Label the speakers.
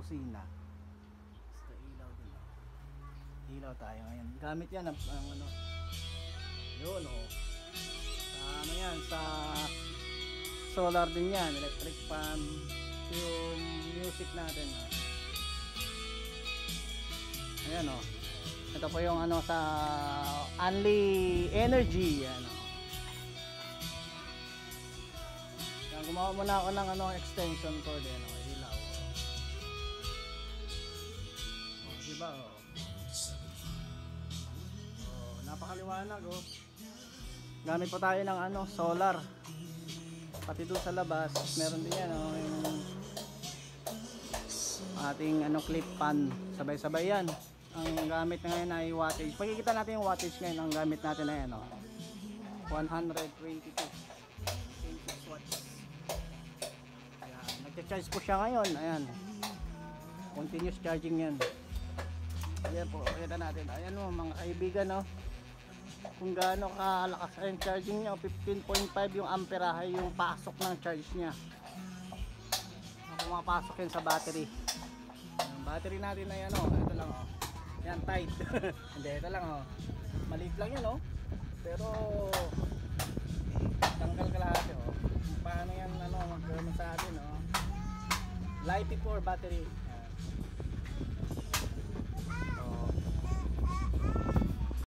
Speaker 1: kusina. Basta ilaw din. Ilaw tayo ngayon. Gamit yan ang ano. Yun oh. Sa ano yan, sa solar din yan, electric fan. Yung music natin. Ayan oh. Ito po yung ano sa Only Energy ano. Yan, gumawa muna ako ng ano extension cord ano, ilaw. Oh, diba oh. Oh, napakaliwanag oh. Gamit po tayo ng ano, solar. Pati doon sa labas, meron din yan oh, yung ating ano clip fan, sabay-sabay yan. Ang gamit na ngayon ay wattage. Pagkikita natin yung wattage ngayon, ang gamit natin ay ano, 122 watts. Ayan, nagcha-charge po siya ngayon. Ayan, continuous charging yan. Ayan po, kita natin. Ayan mo mga kaibigan no, kung gaano kalakas ang charging niya. 15.5 yung amperahe yung pasok ng charge niya. Pumapasok yan sa battery. Ang battery natin ay ano, ito lang oh. Yan, tight. Hindi, ito lang oh. Maliit lang yun oh. Pero tanggal kalahati oh. Paano yan ano, magkaroon sa atin oh. Life before battery.